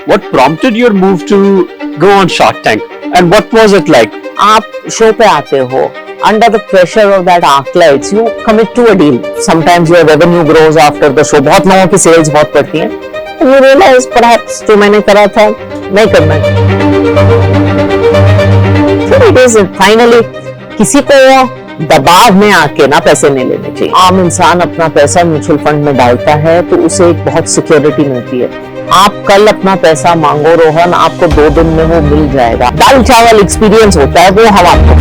What prompted your move to go on Shark Tank? And what was it like? आप show पे आते हो, under the pressure of that arc lights, you commit to a deal. Sometimes your revenue grows after the show. बहुत लोगों की sales बहुत बढ़ती हैं. And you realize perhaps जो मैंने करा था नहीं करना है. So it is finally किसी को दबाव में आके ना पैसे नहीं लेने चाहिए. आम इंसान अपना पैसा म्यूचुअल फंड में डालता है तो उसे एक बहुत सिक्योरिटी मिलती है. आप कल अपना पैसा मांगो रोहन, आपको 2 दिन में वो मिल जाएगा. दाल चावल एक्सपीरियंस होता है वो हम आपको.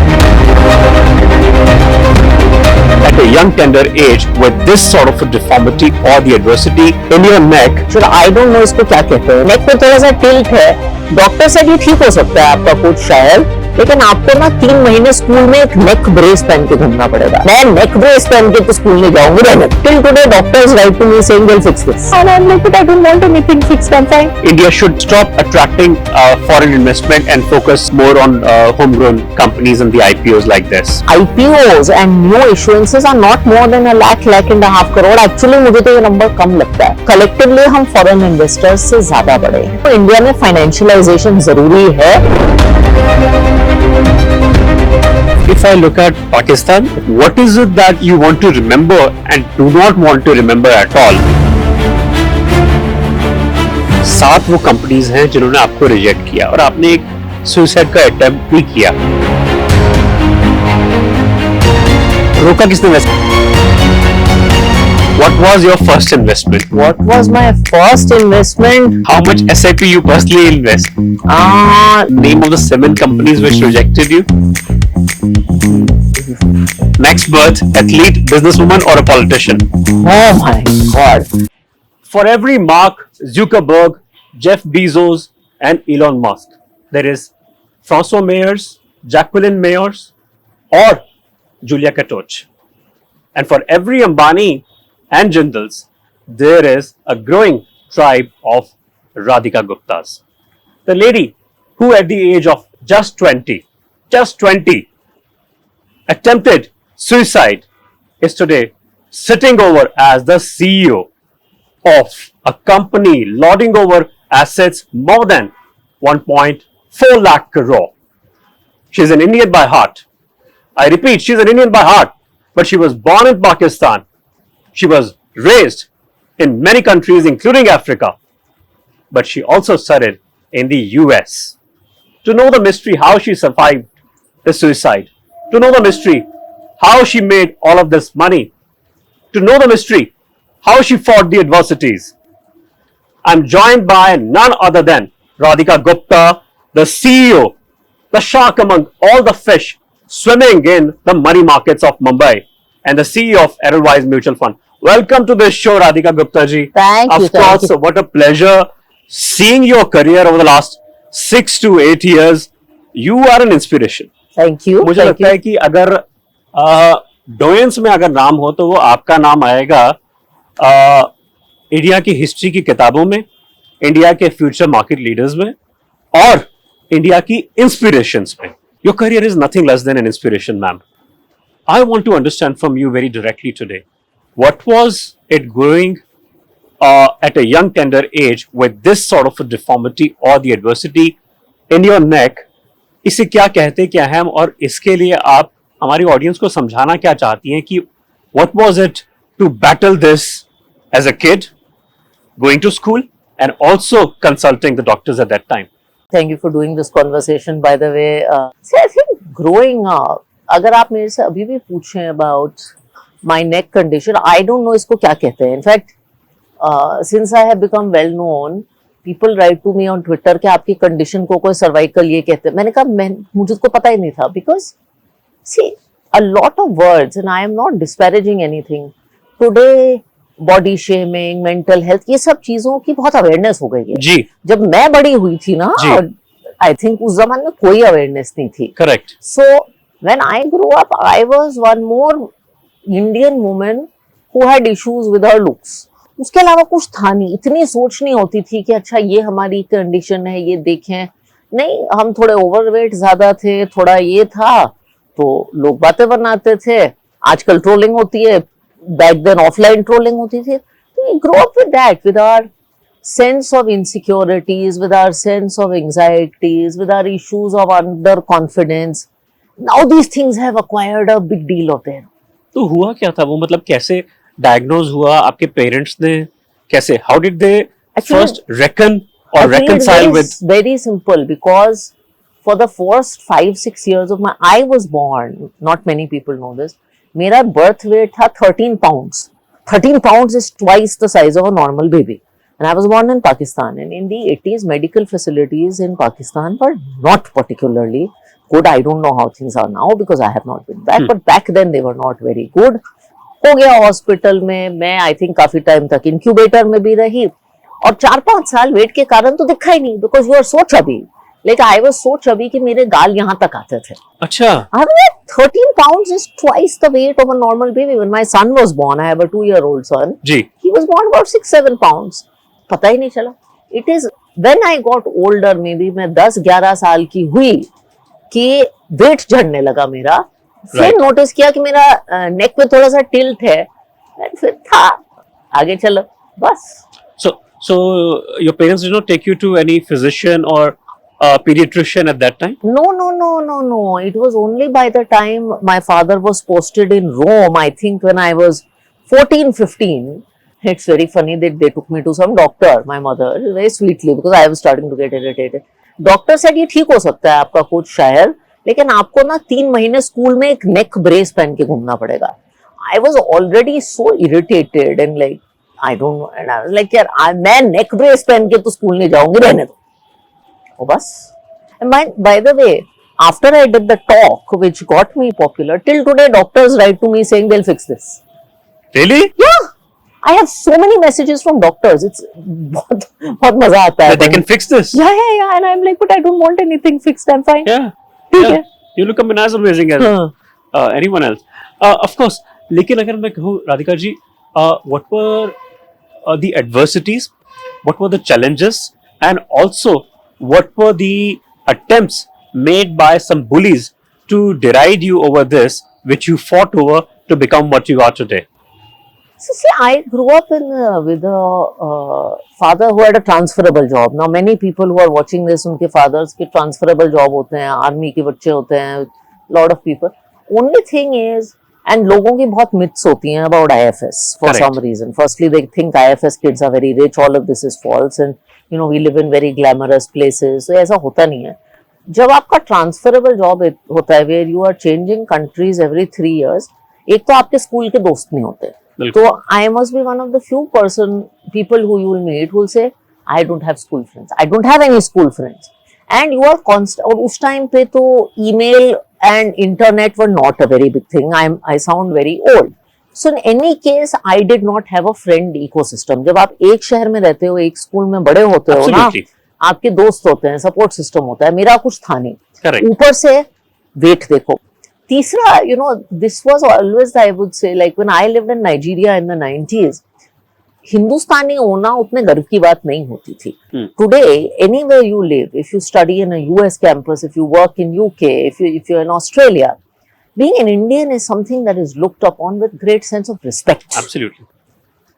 At a young tender age, with this sort of a deformity or the adversity in your neck, I don't know इसको क्या कहते हैं. नेक पे थोड़ा सा टिल्ट है. डॉक्टर से भी ठीक हो सकता है आपका कुछ शायद, लेकिन आपको ना 3 महीने स्कूल में एक नेक ब्रेस पहन के घूमना पड़ेगा. मैं नेक ब्रेस पहन के तो स्कूल नहीं जाऊंगी. Till today doctors write to me saying they'll fix this. And I'm like, I don't want anything fixed. I'm fine. India should stop attracting foreign investment and focus more on homegrown companies and the IPOs like this. IPOs and new issuances are not more than a lakh and a half crore. Actually मुझे तो ये number कम लगता है. Collectively हम foreign investors से ज्यादा बड़े हैं. तो इंडिया में फाइनेंशियलाइजेशन जरूरी है. If I look at Pakistan, what is it that you want to remember and do not want to remember at all? 7 वो कंपनीज हैं जिन्होंने आपको रिजेक्ट किया और आपने एक सुसाइड का अटेम्प्ट भी किया. रोका किसने वैसे? What was your first investment? What was my first investment? How much SIP you personally invest? Name of the 7 companies which rejected you? Next birth, athlete, businesswoman or a politician? Oh my God. For every Mark Zuckerberg, Jeff Bezos and Elon Musk, there is François Mayers, Jacqueline Mayers or Julia Katoch. And for every Ambani and Jindals, there is a growing tribe of Radhika Guptas. The lady who at the age of just 20, attempted suicide is today sitting over as the CEO of a company lording over assets more than 1.4 lakh crore. She's an Indian by heart. I repeat, she's an Indian by heart, but she was born in Pakistan. She was raised in many countries, including Africa, but she also studied in the US. To know the mystery how she survived the suicide, to know the mystery how she made all of this money, to know the mystery how she fought the adversities, I'm joined by none other than Radhika Gupta, the CEO, the shark among all the fish swimming in the money markets of Mumbai, and the CEO of Edelweiss Mutual Fund. Welcome to this show, Radhika Gupta ji. Thank you. Of course, what a pleasure seeing your career over the last 6 to 8 years. You are an inspiration. Thank you. मुझे लगता है कि अगर डोयंस में अगर नाम हो तो वो आपका नाम आएगा इंडिया की हिस्ट्री की किताबों में, इंडिया के फ्यूचर मार्केट लीडर्स में और इंडिया की इंस्पिरेशंस में. Your career is nothing less than an inspiration, ma'am. I want to understand from you very directly today. What was it growing at a young tender age with this sort of a deformity or the adversity in your neck? इसे क्या कहते क्या हैं और इसके लिए आप हमारी ऑडियंस को समझाना क्या चाहती हैं कि what was it to battle this as a kid, going to school and also consulting the doctors at that time? Thank you for doing this conversation. By the way, see, I think growing up, अगर आप मेरे से अभी भी पूछें about my neck condition, I don't know इसको क्या कहते हैं. In fact, since I have become well known, people write to me on Twitter कि आपकी condition को कोई cervical ये कहते हैं. मैंने कहा मुझे तो पता ही नहीं था, because see, a lot of words, and I am not disparaging anything. Today, body shaming, mental health, ये सब चीजों की बहुत awareness हो गई है. जी. जब मैं बड़ी हुई थी ना, I think उस जमाने में कोई awareness नहीं थी. Correct. So when I grew up, I was one more Indian woman who had issues with her looks. उसके अलावा कुछ था नहीं. इतनी सोच नहीं होती थी कि अच्छा ये हमारी कंडीशन है, ये देखें. नहीं, हम थोड़े ओवरवेट ज्यादा थे, थोड़ा ये था तो लोग बातें बनाते थे. आजकल ट्रोलिंग होती है, बैक देन ऑफलाइन ट्रोलिंग होती थी. तो we grew up with that, with our sense of insecurities, with our sense of anxieties, with our issues of underconfidence. Now these things have acquired a big deal of their own. तो हुआ क्या था वो, मतलब कैसे diagnose हुआ, आपके parents ने कैसे, how did they Actually, first reckon or Actually, it's reconcile with? very simple, because for the first 5-6 years of I was born, not many people know this, मेरा birth weight था 13 pounds. 13 pounds is twice the size of a normal baby. And I was born in Pakistan. And in the 80s, medical facilities in Pakistan were not particularly good. I don't know how things are now because I have not been back. But back then they were not very good. हो गया hospital में, मैं I think काफी time तक incubator में भी रही, और 4-5 साल वेट के कारण तो दिखा ही नहीं, because you are so chubby. Like I was so chubby कि मेरे गाल यहाँ तक आते थे. अच्छा. I mean, 13 pounds is twice the weight of a normal baby. When my son was born, I have a 2-year-old son. Ji. He was born about 6-7 pounds. पता ही नहीं चला. It is when I got older, maybe मैं 10-11 साल की हुई कि wait झड़ने लगा मेरा. फिर Right. नोटिस किया कि मेरा नेक में थोड़ा सा टिल्ट है. फिर था आगे चलो बस. So your parents did not take you to any physician or pediatrician at that time? No. It was only by the time my father was posted in Rome, I think when I was 14-15. It's very funny that they took me to some doctor, my mother, very sweetly, because I was starting to get irritated. Doctor said, ये ठीक हो सकता है आपका कुछ शायद, लेकिन आपको ना 3 महीने स्कूल में एक नेक ब्रेस पहन के घूमना पड़ेगा. I was already so irritated and like, I don't know, and I was like, यार मैं नेक ब्रेस पहन के तो स्कूल नहीं जाऊंगी, रहने दो. Oh, bus. And by the way, after I did the talk, which got me popular, till today doctors write to me saying they'll fix this. Really? Yeah, I have so many messages from doctors. It's बहुत मजा आता है. That they can fix this? Yeah. And I'm like, but I don't want anything fixed. I'm fine. Yeah. ठीक Yeah. है. You look as amazing as हाँ. anyone else. Of course. लेकिन अगर मैं कहूँ Radhika ji, what were the adversities, what were the challenges, and also what were the attempts made by some bullies to deride you over this, which you fought over to become what you are today? So see, I grew up with a father who had a transferable job. Now many people who are watching this, उनके fathers के transferable job होते हैं, army के बच्चे होते हैं, lot of people. Only thing is, and लोगों की बहुत myths होती हैं about IFS for Correct. some reason. Firstly, they think IFS kids are very rich. All of this is false, and you know we live in very glamorous places. So ऐसा होता नहीं है. जब आपका transferable job होता है, where you are changing countries every 3 years, एक तो आपके स्कूल के दोस्त नहीं होते. बिल्कुल. So I must be one of the few people who you will meet who will say, I don't have school friends. I don't have any school friends. And you are constant. और उस time पे तो email and internet were not a very big thing. I sound very old. So in any case, I did not have a friend ecosystem. जब आप एक शहर में रहते हो, एक स्कूल में बड़े होते हो ना, Absolutely. आपके दोस्त होते हैं, सपोर्ट सिस्टम होता है. मेरा कुछ था नहीं. Correct. ऊपर से वेट देखो. तीसरा, you know, this was always, I would say, like when I lived in Nigeria in the 90s, हिंदुस्तानी होना उतने गर्व की बात नहीं होती थी. Today, anywhere you live, if you study in a US campus, if you work in UK, if you're in Australia, being an Indian is something that is looked upon with great sense of respect. Absolutely.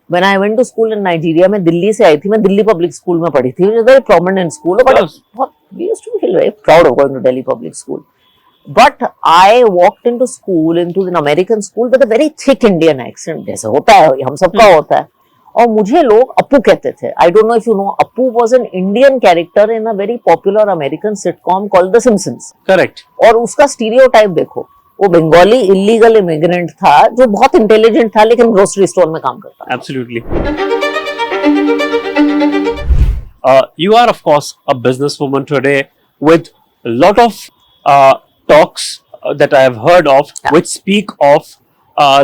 When I went to school in Nigeria, मैं दिल्ली से आई थी, मैं Delhi public school में पढ़ी थी, which is a very prominent school, but Yes. we used to feel very proud of going to Delhi public school. But I walked into school, into an American school with a very thick Indian accent, जैसे होता है, हम सबका होता है. और मुझे लोग अप्पू कहते थे. I don't know if you know, Appu was an Indian character in a very popular American sitcom called The Simpsons. Correct. और उसका stereotype देखो, वो बंगाली इलीगल इमिग्रेंट था जो बहुत इंटेलिजेंट था लेकिन ग्रोसरी स्टोर में काम करता था. Absolutely. You are, of course, a businesswoman today with a lot of talks that I have heard of, which speak of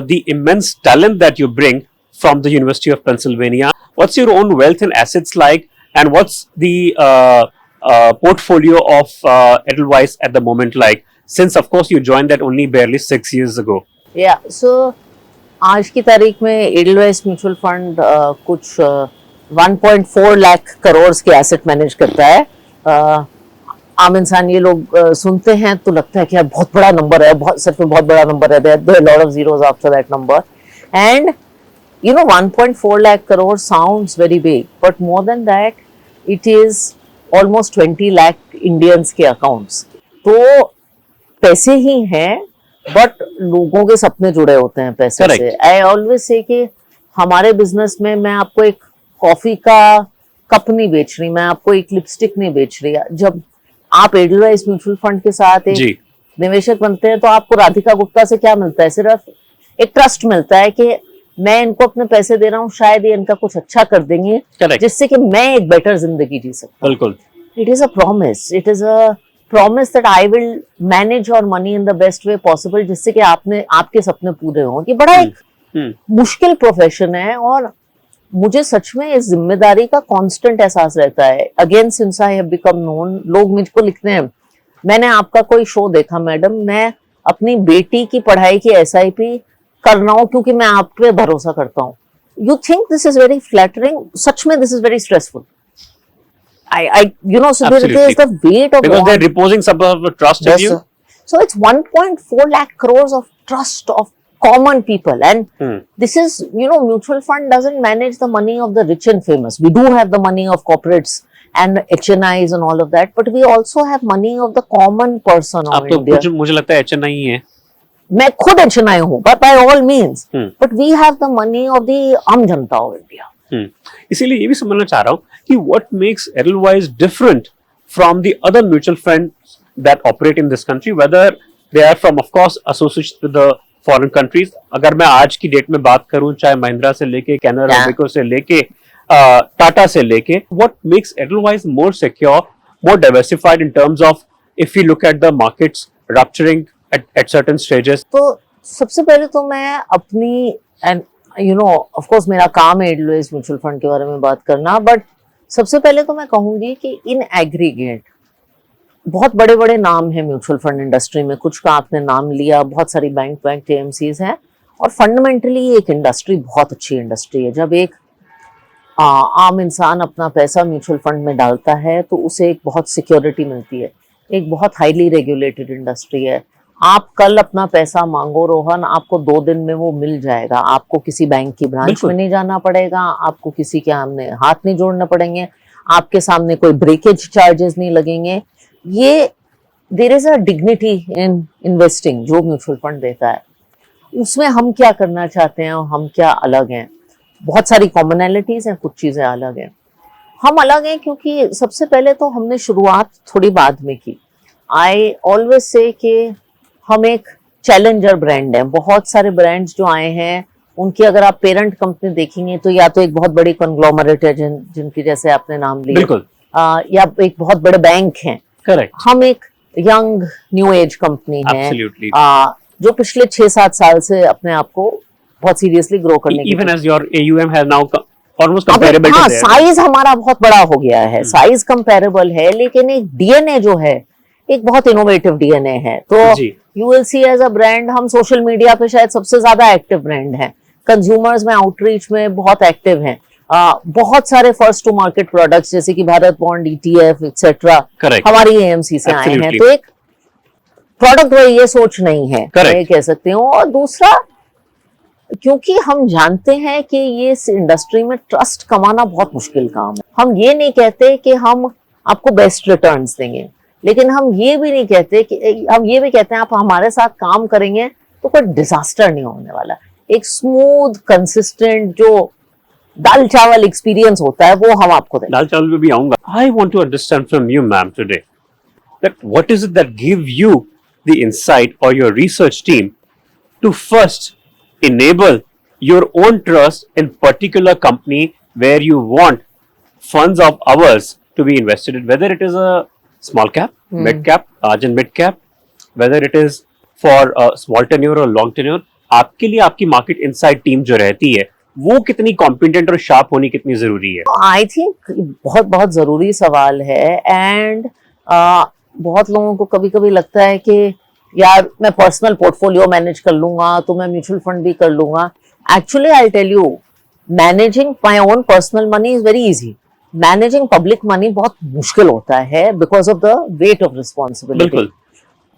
the immense talent that you bring from the University of Pennsylvania. What's your own wealth and assets like, and what's the portfolio of Edelweiss at the moment like? Since, of course, you joined that only barely 6 years ago. Yeah, so आज की तारीख में Edelweiss mutual fund कुछ 1.4 लाख करोड़ के asset manage करता है. आम इंसान ये लोग सुनते हैं तो लगता है कि यार बहुत बड़ा नंबर है, बहुत सच में बहुत बड़ा नंबर है. There are lot of zeros after that number. And you know, 1.4 lakh crore sounds very big, but more than that, it is almost 20 lakh Indians के accounts. तो पैसे ही हैं, बट लोगों के सपने जुड़े होते हैं पैसे Correct. से. आई ऑलवेज से कि हमारे बिजनेस में मैं आपको एक कॉफी का कप नहीं बेच रही, मैं आपको एक लिपस्टिक नहीं बेच रही. जब आप एडलवाइज म्यूचुअल फंड के साथ एक जी निवेशक बनते हैं तो आपको राधिका गुप्ता से क्या मिलता है? सिर्फ एक ट्रस्ट मिलता है कि मैं इनको अपने पैसे दे रहा हूँ, शायद ये इनका कुछ अच्छा कर देंगे, करेक्ट, जिससे कि मैं एक बेटर जिंदगी जी सकता हूँ. बिल्कुल. It is a promise. It is a promise that I will manage your money in the best way possible, जिससे कि आपके सपने पूरे हों. ये बड़ा एक मुश्किल प्रोफेशन है और मुझे सच में इस जिम्मेदारी का कांस्टेंट एहसास रहता है. Again since I have become known, लोग मुझको लिखते हैं, मैंने आपका कोई शो देखा मैडम, मैं अपनी बेटी की पढ़ाई की SIP कर रहा हूँ क्योंकि मैं आप पे भरोसा करता हूँ. You think this is very flattering? सच में this is very stressful. So there is the weight of because they're reposing some of the trust in you. So it's 1.4 lakh crores of trust of common people, and this is, mutual fund doesn't manage the money of the rich and famous. We do have the money of corporates and HNIs and all of that, but we also have money of the common person of अब तो India. मुझे लगता है HNI ही है. मैं खुद HNI हूँ, but by all means, but we have the money of the आम जनता of India. इसीलिए ये भी समझना चाह रहा हूँ कि what makes Edelweiss different from the other mutual funds that operate in this country, whether they are from, of course, associated with the foreign countries. अगर मैं आज की डेट में बात करूँ, चाहे महिंद्रा से लेके कैनरा रोबेको से लेके टाटा से लेके, what makes Edelweiss more secure, more diversified in terms of if you look at the markets rupturing at certain stages? तो सबसे पहले तो मैं अपनी ऑफ कोर्स मेरा काम है एडलवाइस म्यूचुअल फंड के बारे में बात करना, बट सबसे पहले तो मैं कहूंगी कि इन एग्रीगेट बहुत बड़े बड़े नाम हैं म्यूचुअल फंड इंडस्ट्री में. कुछ का आपने नाम लिया, बहुत सारी बैंक TMCs हैं, और फंडामेंटली एक इंडस्ट्री बहुत अच्छी इंडस्ट्री है. जब एक आम इंसान अपना पैसा म्यूचुअल फंड में डालता है तो उसे एक बहुत सिक्योरिटी मिलती है. एक बहुत हाईली रेगुलेटेड इंडस्ट्री है. आप कल अपना पैसा मांगो रोहन, आपको 2 दिन में वो मिल जाएगा. आपको किसी बैंक की ब्रांच में नहीं जाना पड़ेगा, आपको किसी के सामने हाथ नहीं जोड़ने पड़ेंगे, आपके सामने कोई ब्रेकेज चार्जेस नहीं लगेंगे. ये there is a dignity in investing जो म्यूचुअल फंड देता है. उसमें हम क्या करना चाहते हैं और हम क्या अलग हैं? बहुत सारी कॉमनैलिटीज हैं, कुछ चीजें अलग हैं. हम अलग हैं क्योंकि सबसे पहले तो हमने शुरुआत थोड़ी बाद में की. आई ऑलवेज से कि हम एक चैलेंजर ब्रांड हैं. बहुत सारे ब्रांड्स जो आए हैं उनकी अगर आप पेरेंट कंपनी देखेंगे तो या तो एक बहुत बड़ी कंग्लोमरेट है जिनकी जैसे आपने नाम लिया, बिल्कुल, या एक बहुत बड़े बैंक हैं. करेक्ट. हम एक यंग न्यू एज कंपनी है जो पिछले 6-7 साल से अपने आप को बहुत सीरियसली ग्रो करने की. Even as your AUM has now almost comparable to theirs. Size हमारा बहुत बड़ा हो गया है, साइज कंपेरेबल है, लेकिन एक DNA जो है एक बहुत इनोवेटिव DNA है. तो you will see as a brand हम सोशल मीडिया पे शायद सबसे ज्यादा एक्टिव ब्रांड है. कंज्यूमर्स में आउटरीच में बहुत एक्टिव हैं. बहुत सारे फर्स्ट टू मार्केट प्रोडक्ट्स जैसे कि भारत बॉन्ड, ETF एक्सेट्रा हमारी AMC से आए हैं. तो एक प्रोडक्ट वाइज ये सोच नहीं है, मैं कह सकती हूँ. और दूसरा, क्योंकि हम जानते हैं कि ये इस इंडस्ट्री में ट्रस्ट कमाना बहुत मुश्किल काम है. हम ये नहीं कहते कि हम आपको बेस्ट रिटर्न्स देंगे, लेकिन हम ये भी नहीं कहते कि हम ये भी कहते हैं आप हमारे साथ काम करेंगे तो कोई डिजास्टर नहीं होने वाला. एक स्मूथ कंसिस्टेंट जो दाल चावल एक्सपीरियंस होता है वो हम आपको देंगे. दाल चावल पे भी आऊंगा. I want to understand from you ma'am today that what is it that give you the insight और your research team to first enable your own trust in particular company where you want funds of ours to be invested in, whether it is a small cap, mid cap, large and mid cap, whether it is for a small tenure or long tenure. आपके लिए आपकी market inside team जो रहती है वो कितनी competent और sharp होनी कितनी जरूरी है? आई थिंक बहुत बहुत जरूरी सवाल है. एंड बहुत लोगों को कभी कभी लगता है कि यार मैं पर्सनल पोर्टफोलियो मैनेज कर लूंगा तो मैं म्यूचुअल फंड भी कर लूंगा. Actually I tell you, managing my own personal money is very easy. Managing public money बहुत मुश्किल होता है because of the weight of responsibility.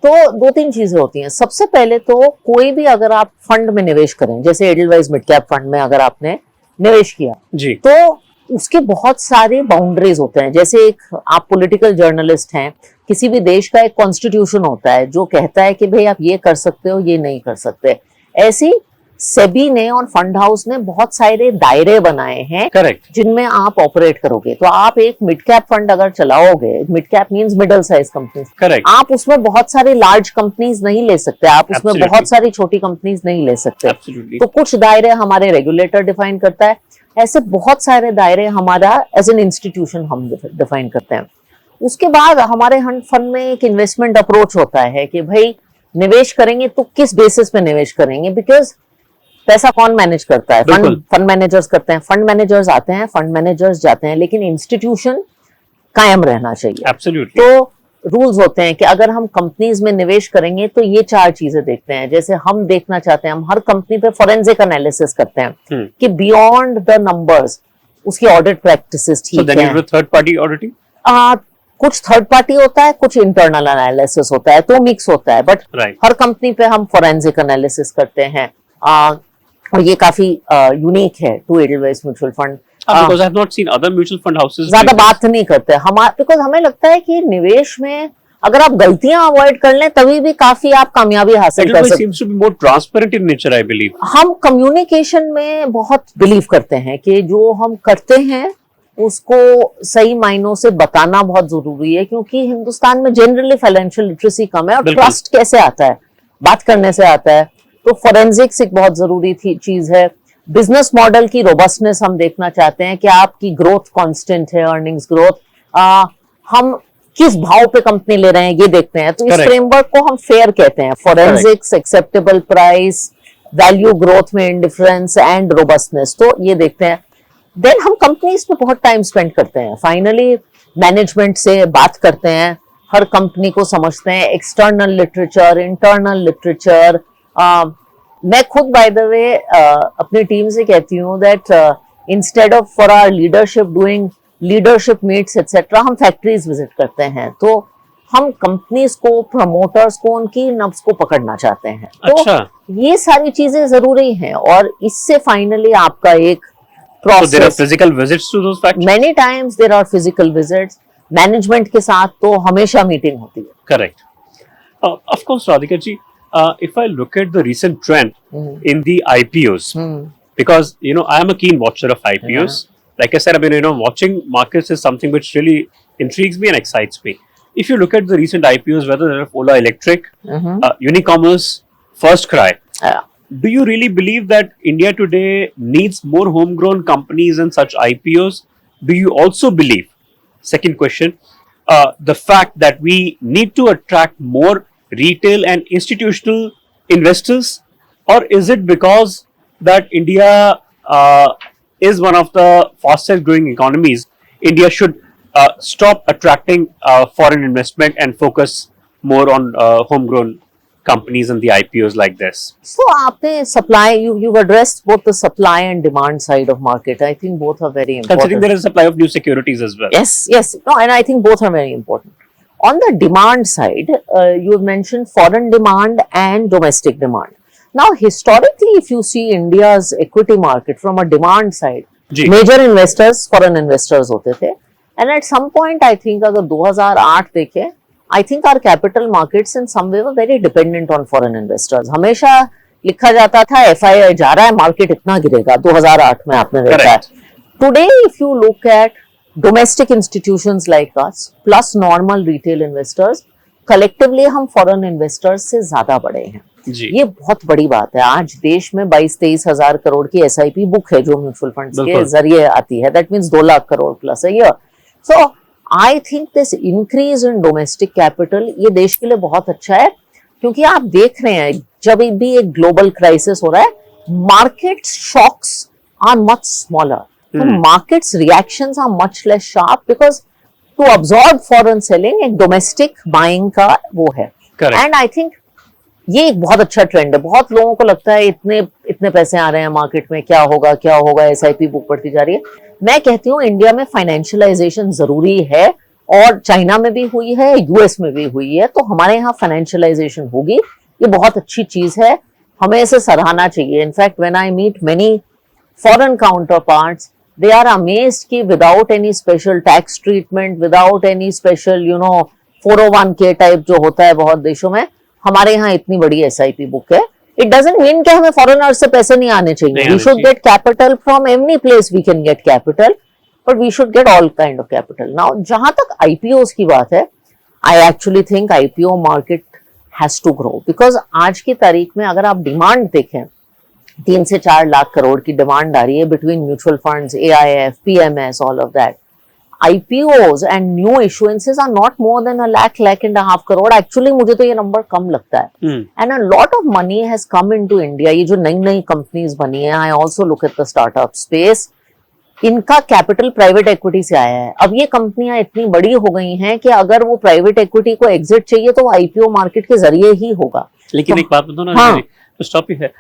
तो दो तीन चीजें होती हैं। सबसे पहले तो कोई भी अगर आप फंड में निवेश करें, जैसे एडलवाइज मिड कैप फंड में अगर आपने निवेश किया जी, तो उसके बहुत सारे बाउंड्रीज होते हैं। जैसे एक आप पॉलिटिकल जर्नलिस्ट हैं, किसी भी देश का एक कॉन्स्टिट्यूशन होता है जो कहता है कि भाई आप ये कर सकते हो, ये नहीं कर सकते। ऐसी सेबी ने और फंड हाउस ने बहुत सारे दायरे बनाए हैं करेक्ट, जिनमें आप ऑपरेट करोगे। तो आप एक मिड कैप फंड अगर चलाओगे, mid cap means middle size companies, correct, आप उसमें बहुत सारी लार्ज कंपनीज नहीं ले सकते, आप उसमें Absolutely. बहुत सारी छोटी कंपनीज नहीं ले सकते। एब्सोल्युटली, तो कुछ दायरे हमारे रेगुलेटर डिफाइन करता है, ऐसे बहुत सारे दायरे हमारा एज एन इंस्टीट्यूशन हम डिफाइन करते हैं। उसके बाद हमारे फंड में एक इन्वेस्टमेंट अप्रोच होता है कि भाई निवेश करेंगे तो किस बेसिस पे निवेश करेंगे, बिकॉज पैसा कौन मैनेज करता है? बिल्कुल। फंड मैनेजर्स करते हैं। फंड मैनेजर्स आते हैं, फंड मैनेजर्स जाते हैं, लेकिन इंस्टीट्यूशन कायम रहना चाहिए। एब्सोल्युटली, तो रूल्स होते हैं कि अगर हम कंपनीज में निवेश करेंगे तो ये चार चीजें देखते हैं। जैसे हम देखना चाहते हैं, हम हर कंपनी पे फोरेंसिक एनालिसिस करते हैं कि बियॉन्ड द नंबर्स उसकी ऑडिट प्रैक्टिसेस सो ठीक देन है। You do third party auditing, कुछ थर्ड पार्टी होता है, कुछ इंटरनल एनालिसिस होता है, तो मिक्स होता है। बट राइट, हर कंपनी पे हम फोरेंसिक एनालिसिस करते हैं। और ये काफी यूनिक है to Edelweiss mutual fund. Because I have not seen other mutual fund houses ज्यादा बात नहीं करते हम, बिकॉज हमें लगता है कि निवेश में अगर आप गलतियां अवॉइड कर लें तभी भी काफी आप कामयाबी हासिल कर Edelweiss सकते seems to be more transparent in nature, I believe. हैं। हम कम्युनिकेशन में बहुत बिलीव करते हैं कि जो हम करते हैं उसको सही मायनों से बताना बहुत जरूरी है, क्योंकि हिंदुस्तान में जनरली फाइनेंशियल लिटरेसी कम है और बिल्कुल। ट्रस्ट कैसे आता है? बात करने से आता है। तो फोरेंसिक्स एक बहुत जरूरी चीज है। बिजनेस मॉडल की रोबस्टनेस हम देखना चाहते हैं कि आपकी ग्रोथ कांस्टेंट है, अर्निंग्स ग्रोथ, हम किस भाव पे कंपनी ले रहे हैं ये देखते हैं। तो इस Correct. फ्रेमवर्क को हम फेयर कहते हैं। Forensics, acceptable price, value growth में इंडिफरेंस एंड रोबस्टनेस, तो ये देखते हैं। देन हम कंपनीज पे बहुत टाइम स्पेंड करते हैं। फाइनली मैनेजमेंट से बात करते हैं, हर कंपनी को समझते हैं, एक्सटर्नल लिटरेचर, इंटरनल लिटरेचर। मैं खुद बाय द वे अपनी टीम से कहती हूँ that instead of for our leadership doing leadership meets etcetera, हम फैक्ट्रीज विजिट करते हैं। तो हम कंपनीज को, प्रमोटर्स को, उनकी नब्ज को पकड़ना चाहते हैं। तो अच्छा, ये सारी चीजें जरूरी हैं और इससे फाइनली आपका एक so there are process, physical visits to those factories? Many times there are physical visits. Management के साथ तो हमेशा मीटिंग होती है। Correct. Of course, Radhika ji, if I look at the recent trend in the IPOs, because I am a keen watcher of IPOs. Like I said, I mean, watching markets is something which really intrigues me and excites me. If you look at the recent IPOs, whether they're of Ola Electric, Unicommerce, First Cry, do you really believe that India today needs more homegrown companies and such IPOs? Do you also believe, second question, the fact that we need to attract more retail and institutional investors? Or is it because that India is one of the fastest growing economies, India should stop attracting foreign investment and focus more on homegrown companies and the IPOs like this? So आपने supply, you've addressed both the supply and demand side of market. I think both are very important. Considering there is a supply of new securities as well. Yes. No, and I think both are very important. On the demand side, you have mentioned foreign demand and domestic demand. Now, historically, if you see India's equity market from a demand side, ji. major investors foreign investors होते थे, and at some point, I think अगर 2008 देखें, I think our capital markets in some way were very dependent on foreign investors. हमेशा लिखा जाता था FII जा रहा है, मार्केट इतना गिरेगा। 2008 में आपने देखा है। Today, if you look at domestic institutions like us plus normal retail investors, collectively हम foreign investors से ज्यादा बड़े हैं। जी. ये बहुत बड़ी बात है। आज देश में 22-23 हजार करोड़ की SIP बुक है जो म्यूचुअल फंड्स के जरिए आती है। That means 2 lakh crore plus है year. So I think this increase in domestic capital ये देश के लिए बहुत अच्छा है, क्योंकि आप देख रहे हैं जब भी एक ग्लोबल क्राइसिस हो रहा है, market shocks are much smaller, markets reactions are much less sharp, because to absorb foreign selling एक डोमेस्टिक बाइंग का वो है। एंड आई थिंक ये एक बहुत अच्छा ट्रेंड है। बहुत लोगों को लगता है इतने पैसे आ रहे हैं मार्केट में, क्या होगा, SIP बुक बढ़ती जा रही है। मैं कहती हूँ इंडिया में फाइनेंशियलाइजेशन जरूरी है और चाइना में भी हुई है, यूएस में भी हुई है, तो हमारे यहाँ फाइनेंशियलाइजेशन होगी, ये बहुत अच्छी चीज है, हमें इसे सराहना चाहिए. In fact when I meet many foreign counterparts, they are amazed कि without any special tax treatment, without any special 401k type जो होता है बहुत देशों में, हमारे यहाँ इतनी बड़ी SIP बुक है. It doesn't mean कि हमें फॉरेनर्स से पैसे नहीं आने चाहिए. We should get capital from any place we can get capital, but we should get all kind of capital. Now जहां तक IPOs की बात है, I actually think IPO market has to grow because आज की तारीख में अगर आप डिमांड देखें, 3 से 4 लाख करोड़ की डिमांड आ रही है between mutual funds, AIF, PMS, all of that. IPOs and new issuances are not more than lakh and a half crore. Actually मुझे तो ये नंबर कम लगता है. And a lot of money has come into India. ये जो नई नई कंपनीज बनी है, I also look at the startup space, इनका कैपिटल प्राइवेट इक्विटी से आया है. अब ये कंपनियां इतनी बड़ी हो गई हैं कि अगर वो प्राइवेट इक्विटी को एग्जिट चाहिए तो वो IPO मार्केट के जरिए ही होगा. लेकिन तो, एक बात बताओ ना, हाँ, to stop you here,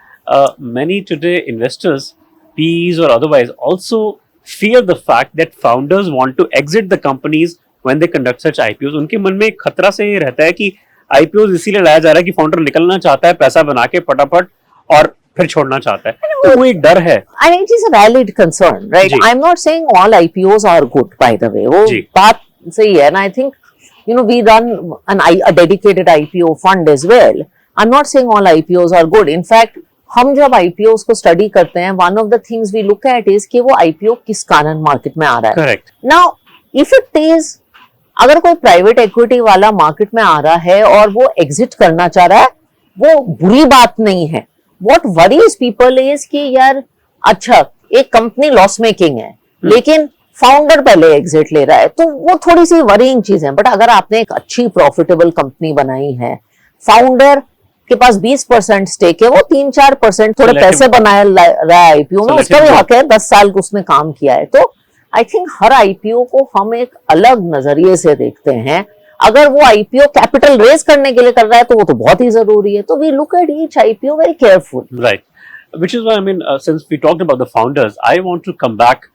many today investors, PEs or otherwise, also fear the fact that founders want to exit the companies when they conduct such IPOs. उनके मन में एक खतरा से ये रहता है कि IPOs इसीलिए लाया जा रहा है कि फाउंडर निकलना चाहता है पैसा बना के फटाफट और फिर छोड़ना चाहता है. तो वो एक डर है. I mean, it is a valid concern, right? I'm not saying all IPOs are good, by the way. वो बात सही है. And I think we run a dedicated IPO fund as well. I'm not saying all IPOs are good. In fact, हम जब IPOs को study करते हैं, one of the things we look at is कि वो IPO किस कारण market में आ रहा है. Correct. Now, if it is, अगर कोई प्राइवेट इक्विटी वाला मार्केट में आ रहा है और वो एग्जिट करना चाह रहा है, वो बुरी बात नहीं है. What worries people is कि यार अच्छा एक कंपनी लॉस मेकिंग है, लेकिन फाउंडर पहले एग्जिट ले रहा है, तो वो थोड़ी सी वरीइंग चीज है. बट अगर आपने एक अच्छी प्रॉफिटेबल कंपनी बनाई है, फाउंडर के पास 20% स्टेक है, वो 3-4% थोड़े पैसे बनाए रहा है IPO में, उसका भी हक है, 10 साल उसने काम किया है. तो आई थिंक हर IPO को हम एक अलग नजरिए से देखते हैं. अगर वो IPO कैपिटल रेज करने के लिए कर रहा है तो वो तो बहुत ही जरूरी है. तो we look at each IPO very careful. Right. Which is why, I mean, since we talked about the founders, I want to come back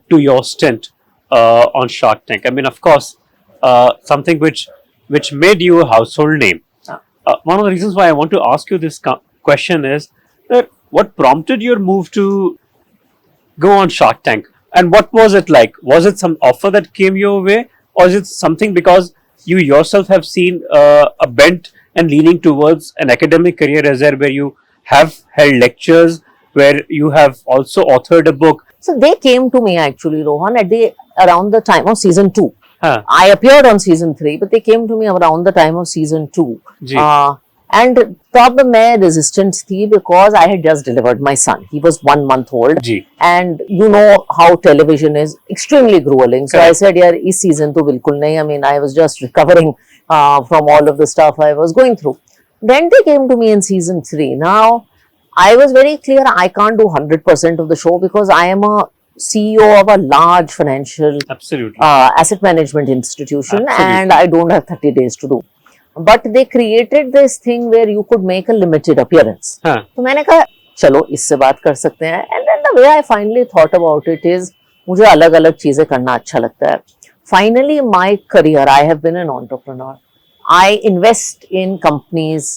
to your stint on Shark Tank. I mean, of course, something which made you a household name. One of the reasons why I want to ask you this question is that what prompted your move to go on Shark Tank, and what was it like? Was it some offer that came your way, or is it something because you yourself have seen a bent and leaning towards an academic career as there, where you have held lectures, where you have also authored a book? So they came to me actually, Rohan, around the time of season 2. Huh. I appeared on season 3, but they came to me around the time of season 2. And तब मैं resistant थी because I had just delivered my son. He was 1 month old. Ji. And you know how television is extremely grueling. So I said, यार इस season तो बिल्कुल नहीं. I mean, I was just recovering from all of the stuff I was going through. Then they came to me in season 3. Now, I was very clear I can't do 100% of the show because I am a CEO of a large financial asset management institution. Absolutely. And I don't have 30 days to do. But they created this thing where you could make a limited appearance. तो मैंने कहा चलो इससे बात कर सकते हैं. And then the way I finally thought about it is मुझे अलग अलग चीजें करना अच्छा लगता है. Finally, my career, I have been an entrepreneur. I invest in companies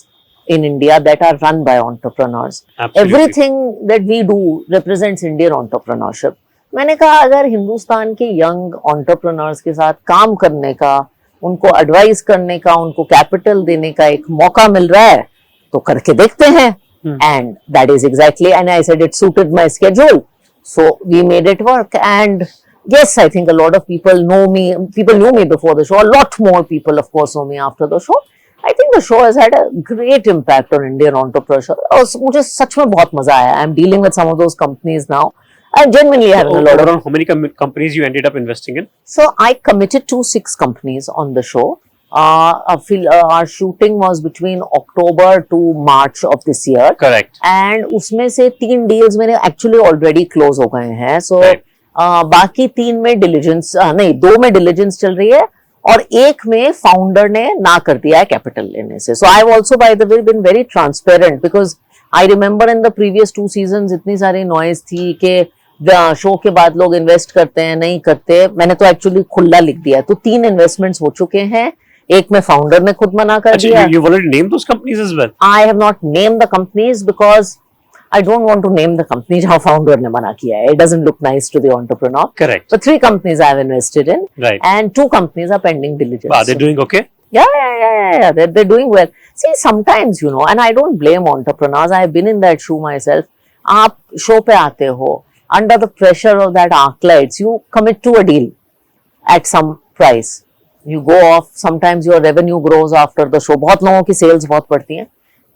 in India that are run by entrepreneurs. Absolutely. Everything that we do represents Indian entrepreneurship. मैंने कहा अगर हिंदुस्तान के यंग एंटरप्रेन्योर्स के साथ काम करने का, उनको एडवाइस करने का, उनको कैपिटल देने का एक मौका मिल रहा है तो करके देखते हैं. And that is exactly, and I said it suited my schedule, so we made it work. And yes, I think a lot of people know me. People knew me before the show. A lot more people, of course, know me after the show. I think the show has had a great impact on Indian entrepreneurship. और मुझे सच में बहुत मजा आया. I'm dealing with some of those companies now. I genuinely have a lot of. How many companies you ended up investing in? So I committed to 6 companies on the show. Our shooting was between October to March of this year. Correct. And उसमें से 3 deals मेरे actually already close हो गए हैं. So बाकी 3 में diligence नहीं, 2 में diligence चल रही है और 1 में फाउंडर ने ना कर दिया है कैपिटल लेने से. So I've also, by the way, been very transparent because I remember in the previous 2 seasons इतनी सारी noise थी कि शो के बाद लोग इन्वेस्ट करते हैं नहीं करते, मैंने तो एक्चुअली खुला लिख दिया है। तो 3 इन्वेस्टमेंट्स हो चुके हैं, एक में फाउंडर ने खुद मना कर दिया। You've already named those companies as well. I have not named the companies because I don't want to name the companies how founder ने मना किया है. It doesn't look nice to the entrepreneur. Correct. But 3 companies I have invested in, Right. and 2 companies are pending diligence. Are they doing okay? Yeah. They're doing well. See, sometimes, you know, and I don't blame entrepreneurs. I have been in that shoe myself. आप show पे आते हो, under the pressure of that ArcLights, you commit to a deal at some price. You go off. Sometimes your revenue grows after the show. बहुत लोगों की sales बहुत बढ़ती हैं.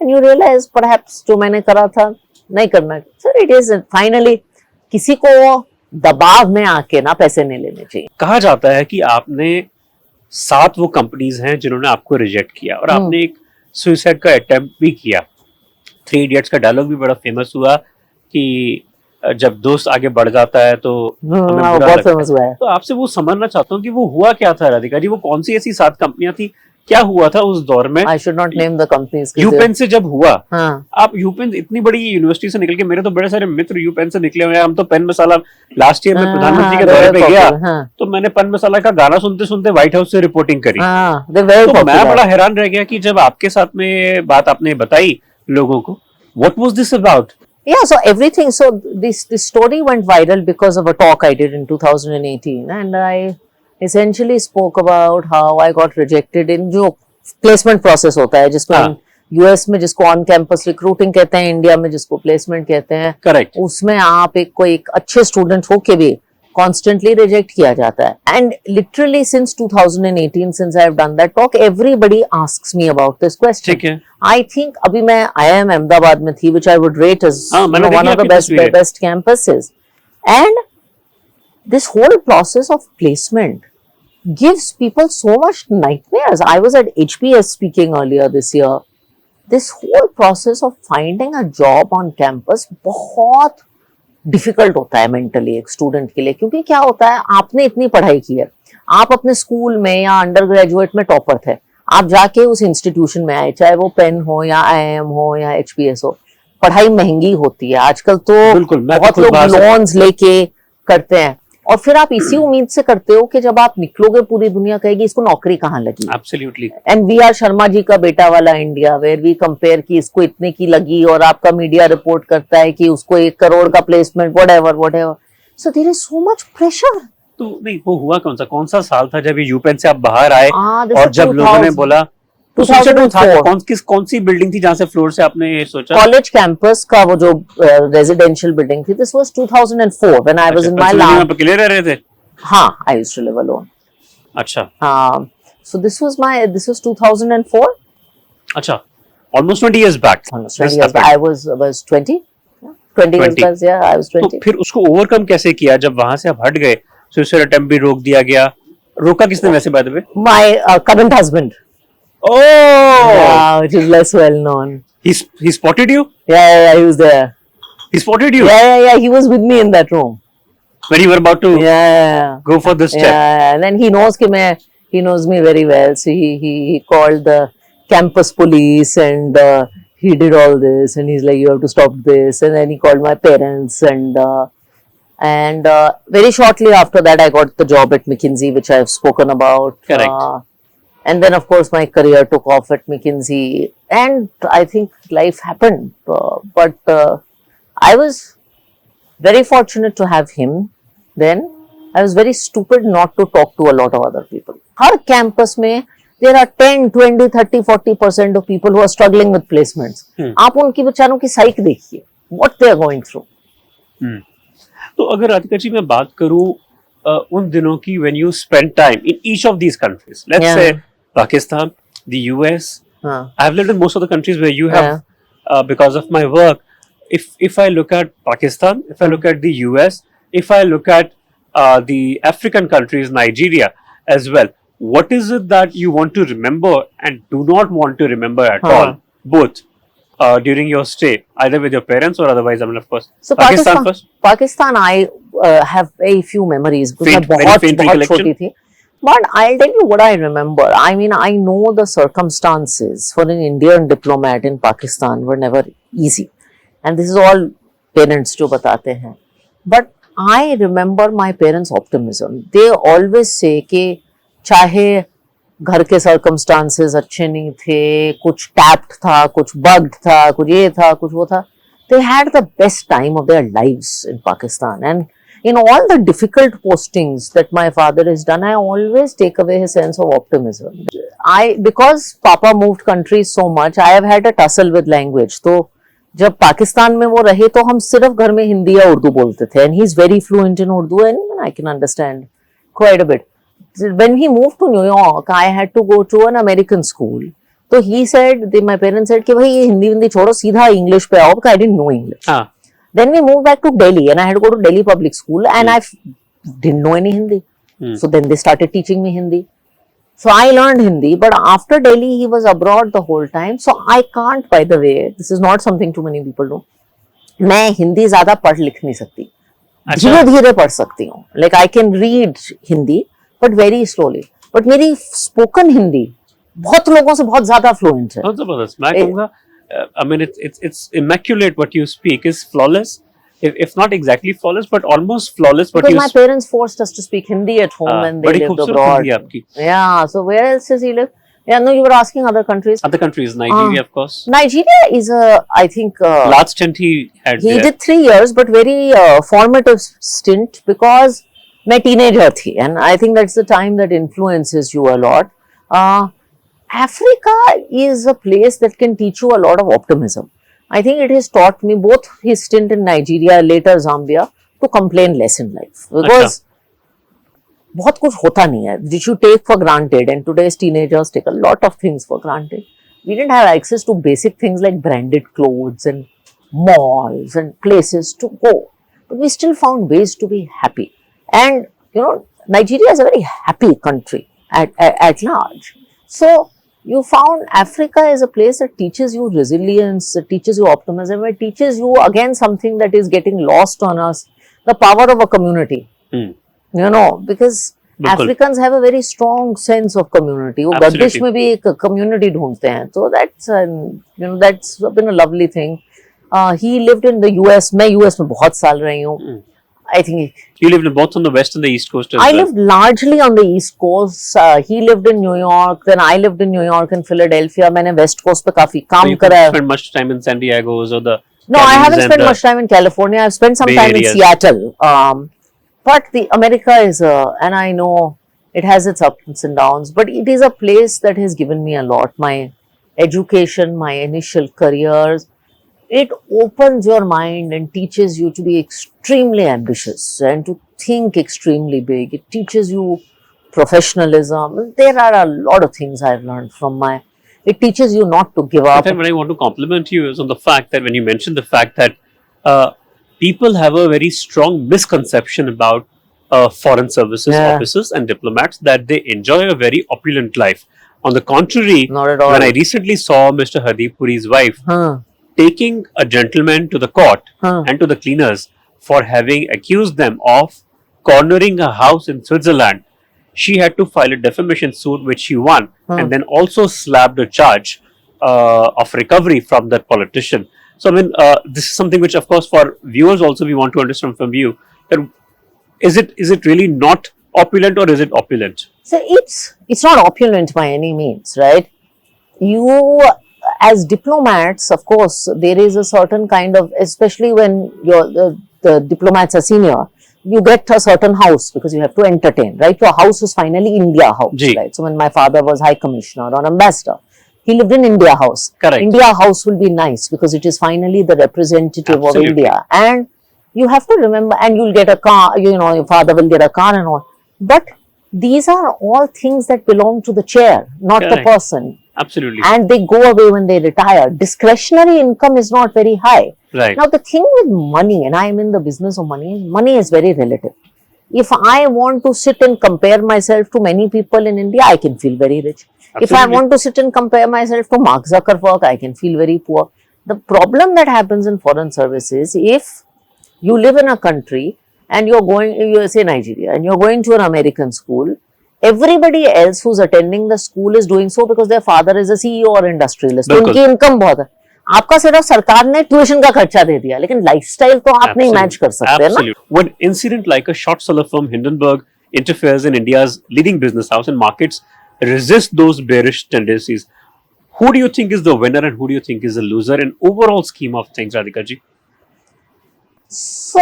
And you realize perhaps जो मैंने करा था नहीं करना. Sir, it is finally किसी को दबाव में आके ना पैसे नहीं लेने चाहिए. कहा जाता है कि आपने 7 वो कंपनीज हैं जिन्होंने आपको रिजेक्ट किया और आपने एक सुसाइड का अटेम्प्ट भी किया. 3 इडियट्स का डायलॉग भी बड़ा फेमस हुआ कि जब दोस्त आगे बढ़ जाता है तो हमें बुरा बहुत लगता फेमस हुआ है. तो आपसे वो समझना चाहता हूँ कि वो हुआ क्या था राधिका जी, वो कौन सी ऐसी 7 कंपनियां थी, क्या हुआ था उस दौर में? I should not name the companies. UPenn से जब हुआ, हाँ. आप यूपेन इतनी बड़ी यूनिवर्सिटी से निकल के, मेरे तो बड़े सारे मित्र यूपेन से निकले हुए हैं. हम तो पेन मसाला लास्ट ईयर में प्रधानमंत्री के दौरे पे गया तो मैंने पेन मसाला का गाना सुनते सुनते व्हाइट हाउस से रिपोर्टिंग करी. तो मैं बड़ा हैरान रह गया कि जब आपके साथ में बात आपने बताई लोगों को, what was this about? Yeah, so everything. So this story went viral because of a talk I did in 2018, and I essentially spoke about how I got rejected in जो placement process होता है, जिसको US में जिसको on campus recruiting कहते हैं, India में जिसको प्लेसमेंट कहते हैं. करेक्ट. उसमें आप एक अच्छे स्टूडेंट हो के भी constantly reject किया जाता है. And literally since 2018, since I have done that talk, everybody asks me about this question. ठीक है. I think अभी मैं IIM अहमदाबाद में थी, which I would rate as one of the best campuses. And this whole process of placement gives people so much nightmares. I was at HPS speaking earlier this year. This whole process of finding a job on campus बहुत difficult होता है mentally एक student के लिए, क्योंकि क्या होता है, आपने इतनी पढ़ाई की है, आप अपने स्कूल में या अंडर ग्रेजुएट में टॉपर थे, आप जाके उस इंस्टीट्यूशन में आए, चाहे वो पेन हो या IIM हो या HPS हो. पढ़ाई महंगी होती है आजकल, तो बहुत लोग लोन्स लेके करते हैं, और फिर आप इसी उम्मीद से करते हो कि जब आप निकलोगे पूरी दुनिया कहेगी इसको नौकरी कहाँ लगी. Absolutely. And we are Sharma ji का बेटा वाला इंडिया, वेयर वी कंपेयर कि इसको इतने की लगी और आपका मीडिया रिपोर्ट करता है कि उसको 1 करोड़ का placement, whatever. So there is so much pressure. तो नहीं, वो हुआ कौन सा साल था जब ये यूपेन से आप बाहर आए और जब लोगों ने बोला 2004. कौन सी बिल्डिंग थी जहाँ से फ्लोर से आपने ये सोचा? कॉलेज कैंपस का वो जो रेजिडेंशियल बिल्डिंग थी. This was 2004 when I was in my lab. आप अकेले रह रहे थे? हाँ, I used to live alone. अच्छा. So this was 2004. अच्छा, almost 20 years back. Almost 20 years back. I was 20. 20 years back, yeah, I was 20. तो फिर उसको ओवरकम कैसे किया जब वहां से आप हट गए? सुसाइड अटेम्प्ट भी रोक दिया गया. रोका किसने वैसे by the way? My current husband. Oh, yeah, which is less well known. He spotted you? Yeah, he was there. He spotted you? Yeah, he was with me in that room. When you were about to go for this step. Yeah, and then he knows me very well, so he called the campus police and he did all this, and he's like, you have to stop this, and then he called my parents, and very shortly after that I got the job at McKinsey, which I have spoken about. Correct. And then of course my career took off at McKinsey, and I think life happened, but I was very fortunate to have him. Then I was very stupid not to talk to a lot of other people. Har campus mein there are 10, 20, 30, 40% of people who are struggling with placements. आप उनकी बेचारों की साइक देखिए, what they are going through. तो अगर राधिका जी मैं बात करूं उन दिनों की, when you spend time in each of these countries, let's say Pakistan, the US, I've lived in most of the countries where you have, because of my work. If I look at Pakistan, if I look at the US, if I look at the African countries, Nigeria as well, what is it that you want to remember and do not want to remember at all, both during your stay, either with your parents or otherwise? I mean, of course. So Pakistan first. Pakistan, I have very few memories because मैं बहुत छोटी थी. But I'll tell you what I remember. I mean, I know the circumstances for an Indian diplomat in Pakistan were never easy. And this is all parents जो बताते हैं. But I remember my parents' optimism. They always say कि चाहे घर के circumstances अच्छे नहीं थे, कुछ tapped था, कुछ bugged था, कुछ ये था, कुछ वो था, they had the best time of their lives in Pakistan. And in all the difficult postings that my father has done, I always take away his sense of optimism. Because Papa moved countries so much, I have had a tussle with language. तो जब पाकिस्तान में वो रहे तो हम सिर्फ घर में हिंदी या उर्दू बोलते थे, and he is very fluent in Urdu and I can understand quite a bit. When he moved to New York, I had to go to an American school. So he said, my parents said कि भाई ये हिंदी छोड़ो, सीधा English पे आओ, because I didn't know English. Then we moved back to Delhi and I had to go to Delhi public school and I didn't know any Hindi. So then they started teaching me Hindi. So I learned Hindi, but after Delhi, he was abroad the whole time. So I can't, by the way, this is not something too many people do. मैं हिंदी ज़्यादा पढ़ लिख नहीं सकती, धीरे-धीरे पढ़ सकती हूँ. Like I can read Hindi, but very slowly. But मेरी spoken हिंदी बहुत लोगों से बहुत ज़्यादा fluent है. बहुत जबरदस्त. मैं कहूँगा, I mean, it's immaculate. What you speak is flawless. If not exactly flawless, but almost flawless. Because my parents forced us to speak Hindi at home when they lived abroad. Yeah, so where else does he live? Yeah, no, you were asking other countries. Other countries, Nigeria, of course. Nigeria is I think... large stint he had He there. did 3 years, but very formative stint because मैं teenager थी. And I think that's the time that influences you a lot. Africa is a place that can teach you a lot of optimism. I think it has taught me, both his stint in Nigeria, later Zambia, to complain less in life. Because बहुत कुछ होता नहीं है, which you take for granted, and today's teenagers take a lot of things for granted. We didn't have access to basic things like branded clothes and malls and places to go. But we still found ways to be happy. And, you know, Nigeria is a very happy country at large. So, you found Africa is a place that teaches you resilience, that teaches you optimism, it teaches you again something that is getting lost on us, the power of a community. You know, because Africans have a very strong sense of community. वो गर्दिश में भी एक community ढूंढते हैं. So that's you know, that's been a lovely thing. He lived in the US. मैं US में बहुत साल रही हूँ. I think you lived both on the west and the east coast as well. I lived largely on the east coast. He lived in New York. Then I lived in New York and Philadelphia. मैंने west coast पे काफी काम करा है. You spent much time in San Diego or the No, I haven't spent much time in California. I've spent some time in Seattle. But the America is, and I know it has its ups and downs, but it is a place that has given me a lot. My education, my initial careers, it opens your mind and teaches you to be extremely ambitious and to think extremely big. It teaches you professionalism. There are a lot of things I've learned from it teaches you not to give up. What I want to compliment you is on the fact that when you mentioned the fact that people have a very strong misconception about foreign services officers and diplomats, that they enjoy a very opulent life. On the contrary, not at all. When I recently saw Mr. Hardeep Puri's wife taking a gentleman to the court and to the cleaners for having accused them of cornering a house in Switzerland, she had to file a defamation suit which she won, and then also slapped a charge of recovery from that politician. So, I mean, this is something which, of course, for viewers also we want to understand from you. That is it really not opulent, or is it opulent? So it's not opulent by any means, right? You, as diplomats, of course, there is a certain kind of, especially when the diplomats are senior, you get a certain house because you have to entertain, right? Your house was finally India House, right? So when my father was High Commissioner or Ambassador, he lived in India House. Correct. India House will be nice because it is finally the representative of India. And you have to remember, and you'll get a car, you know, your father will get a car and all. But these are all things that belong to the chair, not the person. Absolutely. And they go away when they retire. Discretionary income is not very high. Right. Now, the thing with money, and I am in the business of money is very relative. If I want to sit and compare myself to many people in India, I can feel very rich. Absolutely. If I want to sit and compare myself to Mark Zuckerberg, I can feel very poor. The problem that happens in foreign services, if you live in a country and you say Nigeria, and you're going to an American school, everybody else who's attending the school is doing so because their father is a CEO or industrialist. उनकी income बहुत है. आपका सिर्फ सरकार ने tuition का खर्चा दे दिया, लेकिन लाइफस्टाइल तो आप नहीं मैच कर सकते ना. When incident like a short seller firm Hindenburg interferes in India's leading business house and markets resist those bearish tendencies, who do you think is the winner and who do you think is the loser in overall scheme of things, Radhika ji? So,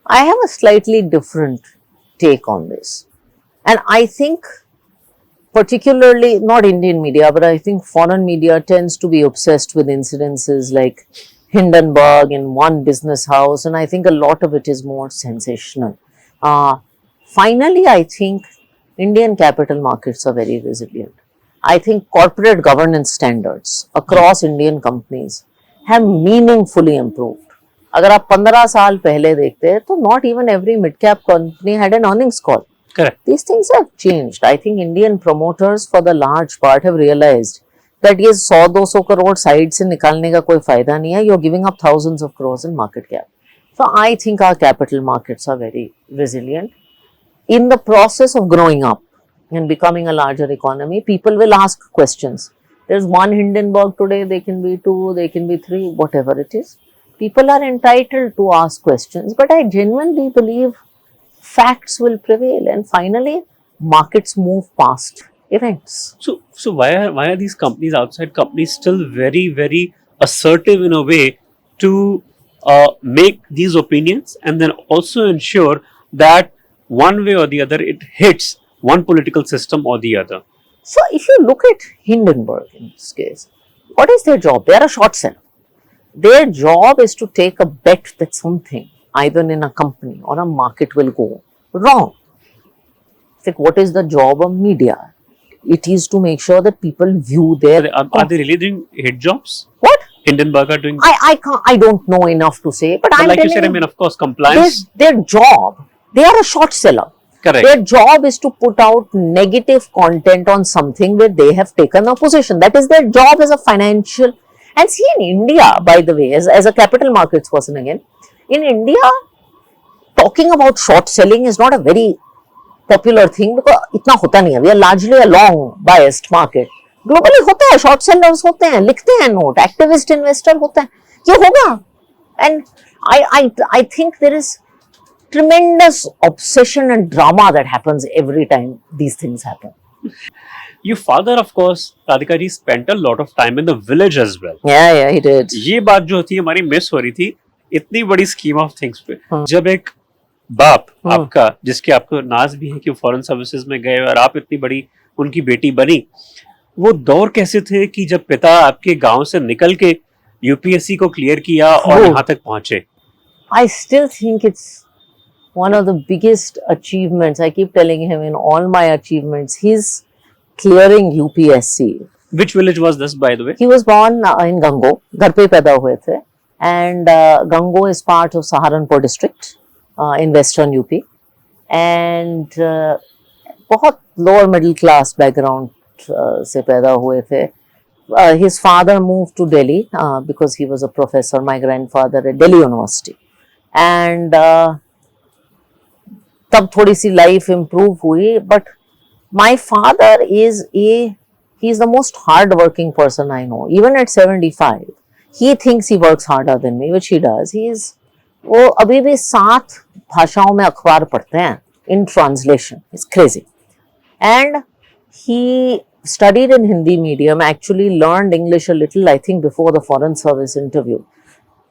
I have a slightly different take on this. And I think particularly not Indian media, but I think foreign media tends to be obsessed with incidences like Hindenburg in one business house, and I think a lot of it is more sensational. Finally, I think Indian capital markets are very resilient. I think corporate governance standards across Indian companies have meaningfully improved. अगर आप 15 साल पहले देखते हैं तो not even every mid-cap company had an earnings call. Correct. These things have changed. I think Indian promoters for the large part have realized that ये 100-200 crore side से निकालने का कोई फायदा नहीं है. You're giving up thousands of crores in market cap. So I think our capital markets are very resilient. In the process of growing up and becoming a larger economy, people will ask questions. There's one Hindenburg today, they can be two, they can be three, whatever it is. People are entitled to ask questions, but I genuinely believe facts will prevail and finally markets move past events. So why are these companies, outside companies, still very assertive in a way to make these opinions and then also ensure that one way or the other it hits one political system or the other? So if you look at Hindenburg in this case, what is their job? They are a short seller. Their job is to take a bet that something either in a company or a market will go wrong. It's like, what is the job of media? It is to make sure that people view their... Are they really doing hit jobs? What? Hindenburg are doing... I don't know enough to say, but I'm like telling you said, I mean, of course, compliance... Their job, they are a short seller. Correct. Their job is to put out negative content on something where they have taken a position. That is their job as a financial... And see, in India, by the way, as a capital markets person again, in India, talking about short selling is not a very popular thing because itna hota nahi hai. We are largely a long biased market. Globally होता है, short sellers होते हैं, लिखते हैं note, activist investor होते हैं, ये होगा. And I think there is tremendous obsession and drama that happens every time these things happen. Your father, of course, Radhika ji, spent a lot of time in the village as well. Yeah, he did. ये बात जो थी हमारी miss हो रही थी इतनी बड़ी स्कीम ऑफ थिंग्स पे. जब एक बाप आपका, जिसके आपको नाज भी है कि फॉरेन सर्विसेज में गए और आप इतनी बड़ी उनकी बेटी बनी, वो दौर कैसे थे कि जब पिता आपके गांव से निकल के यूपीएससी को क्लियर किया और यहाँ तक पहुंचे? I still think it's one of the biggest achievements. I keep telling him in all my achievements, he's clearing UPSC. Which village was this, by the way? He was born in Gango. घर पे पैदा हुए थे. And Gango is part of Saharanpur district in western UP. And बहुत lower middle class background से पैदा हुए थे. His father moved to Delhi because he was a professor, my grandfather, at Delhi University. And तब थोड़ी सी life improve हुई, but my father is he's the most hard-working person I know. Even at 75, he thinks he works harder than me, which he does. वो अभी भी 7 भाषाओं में अखबार पढ़ते हैं in translation. It's crazy. And he studied in Hindi medium, actually learned English a little, I think, before the foreign service interview.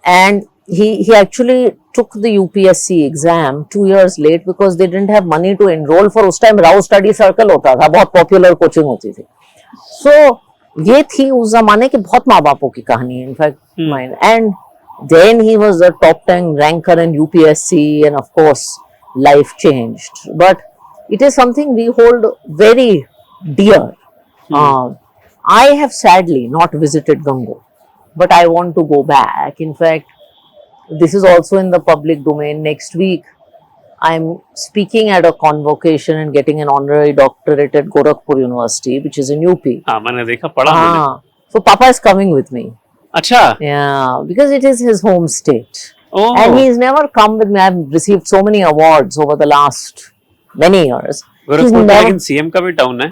And he actually took the UPSC exam 2 years late because they didn't have money to enroll for. उस time Rao Study Circle होता था, बहुत popular coaching होती थी. So ये थी उस जमाने की बहुत माँ बापों की कहानी है, in fact mine. And then he was a top 10 ranker in UPSC, and of course life changed. But it is something we hold very dear. I have sadly not visited Gango, but I want to go back. In fact, this is also in the public domain. Next week, I'm speaking at a convocation and getting an honorary doctorate at Gorakhpur University, which is in UP. हाँ, मैंने देखा, पढ़ा मैंने. So Papa is coming with me. अच्छा. Yeah, because it is his home state. Oh. And he's never come with me. I've received so many awards over the last many years. Gorakhpur में लेकिन CM का भी town है.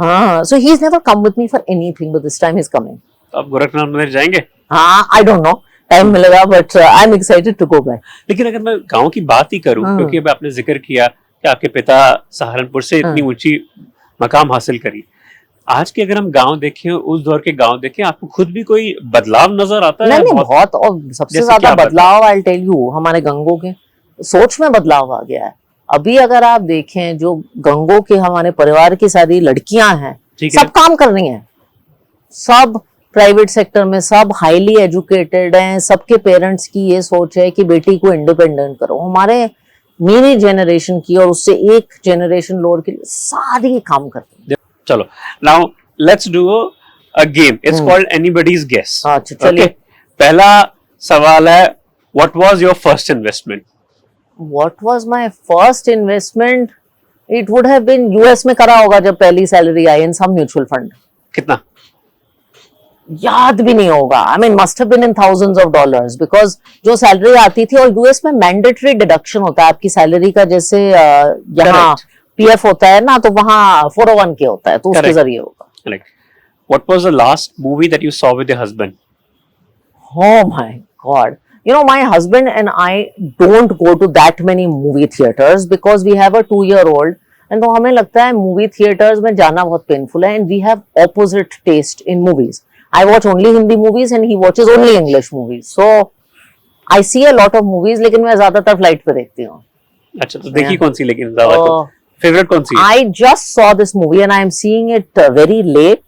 So he's never come with me for anything, but this time he's coming. तो आप गोरखनाथ मंदिर जाएंगे? हाँ, I don't know, टाइम मिलेगा, but I'm excited to go back. लेकिन अगर मैं गांव की बात ही करूं, हाँ। क्योंकि अब आपने जिक्र किया कि आपके पिता सहारनपुर से इतनी हाँ। ऊंची मकाम हासिल करी, आज के अगर हम गांव देखें, उस दौर के गांव देखें, आपको खुद भी कोई बदलाव नजर आता है? नहीं, बहुत, और सबसे जैसे ज्यादा क्या बदलाव आई टेल यू, हमारे गंगों के सोच में बदलाव आ गया है. अभी अगर आप देखें, जो गंगों के हमारे परिवार की सारी लड़कियां हैं, ठीक है। सब काम कर रही हैं, सब प्राइवेट सेक्टर में, सब हाईली एजुकेटेड हैं, सबके पेरेंट्स की ये सोच है कि बेटी को इंडिपेंडेंट करो. हमारे मेरी जनरेशन की और उससे एक जनरेशन लोअर की सारी काम करती हैं. चलो, now let's do a game. It's called anybody's guess. अच्छा, चलिए. पहला सवाल है, what was your first investment? What was my first investment? It would have been US में करा होगा जब पहली सैलरी आई, इन सम म्यूचुअल फंड. कितना? याद भी नहीं होगा. I mean must have been in thousands of dollars, because जो सैलरी आती थी, और यूएस में मैंडेटरी डिडक्शन होता है आपकी सैलरी का, जैसे यहाँ Correct. पीएफ होता है ना, तो वहाँ 401 के होता है, तो उसके Correct. जरिए होगा. Correct. What was the last movie that you saw with your husband? Oh my God. You know, my husband and I don't go to that many movie theaters because we have a 2-year-old, and तो हमें लगता है movie theatres में जाना बहुत painful है, and we have opposite taste in movies. I watch only Hindi movies and he watches only English movies. So I see a lot of movies, लेकिन मैं ज्यादातर फ्लाइट पे देखती हूँ. अच्छा, तो देखी कौन सी लेकिन ज्यादा तो? फेवरेट कौन सी? I just saw this movie and I am seeing it very late,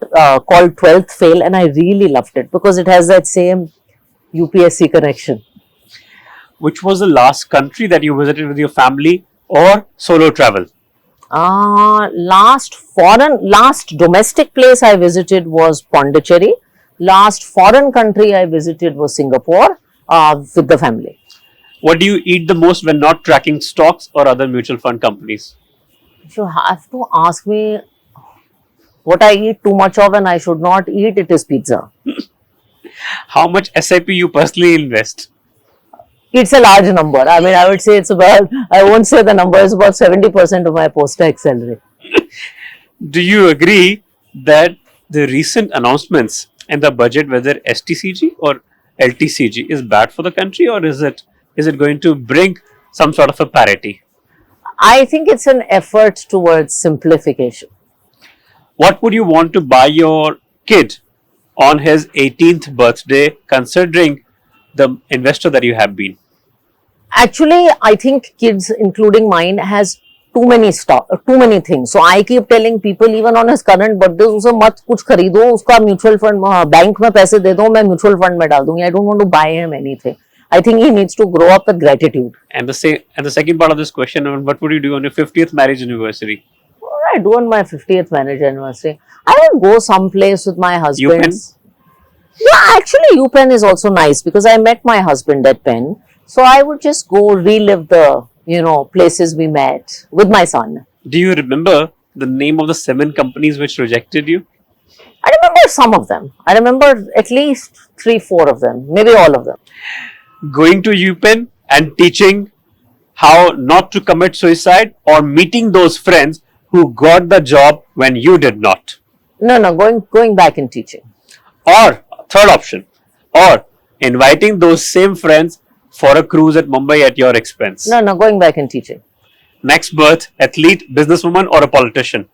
called 12th Fail, and I really loved it because it has that same UPSC connection. Which was the last country that you visited with your family or solo travel? Last domestic place I visited was Pondicherry. Last foreign country I visited was Singapore with the family. What do you eat the most when not tracking stocks or other mutual fund companies? If you have to ask me what I eat too much of and I should not eat, it is pizza. How much SIP you personally invest? It's a large number. I mean, I would say it's about, I won't say the number, it's about 70% of my post-tax salary. Do you agree that the recent announcements in the budget, whether STCG or LTCG, is bad for the country, or is it going to bring some sort of a parity? I think it's an effort towards simplification. What would you want to buy your kid on his 18th birthday, considering the investor that you have been? Actually, I think kids, including mine, has too many things. So I keep telling people, even on his current birthday, उसे मत कुछ खरीदो, उसका mutual fund bank में पैसे दे दो, मैं mutual fund में डाल दूंगी. I don't want to buy him anything. I think he needs to grow up with gratitude. And the second part of this question, what would you do on your 50th marriage anniversary? What I do on my 50th marriage anniversary? I will go someplace with my husband. UPenn? Yeah, actually UPenn is also nice because I met my husband at Penn. So I would just go relive the, places we met with my son. Do you remember the name of the 7 companies which rejected you? I remember some of them. I remember at least 3-4 of them, maybe all of them. Going to UPenn and teaching how not to commit suicide, or meeting those friends who got the job when you did not? No, going back and teaching. Or third option, or inviting those same friends for a cruise at Mumbai at your expense. No, going back and teaching. Next birth, athlete, businesswoman, or a politician?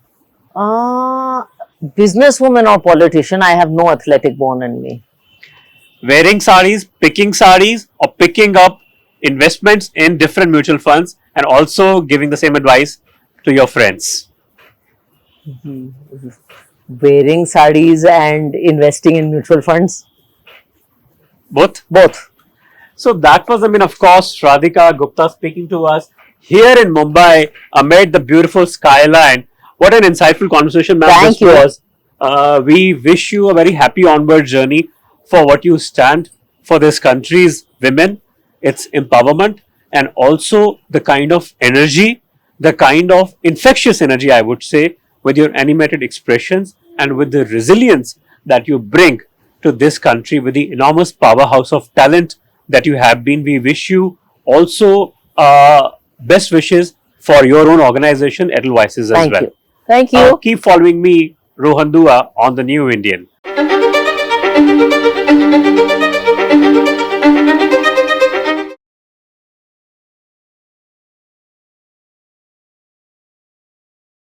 Businesswoman or politician, I have no athletic bone in me. Wearing sarees, or picking up investments in different mutual funds and also giving the same advice to your friends? Wearing sarees and investing in mutual funds. Both? Both. So that was, of course, Radhika Gupta speaking to us here in Mumbai amid the beautiful skyline. What an insightful conversation, ma'am. Thank you. Was. We wish you a very happy onward journey for what you stand for this country's women, its empowerment, and also the kind of energy, the kind of infectious energy, I would say, with your animated expressions and with the resilience that you bring to this country, with the enormous powerhouse of talent that you have been. We wish you also best wishes for your own organization, Edelweiss, as well. Thank you. Keep following me, Rohan Dua, on the New Indian.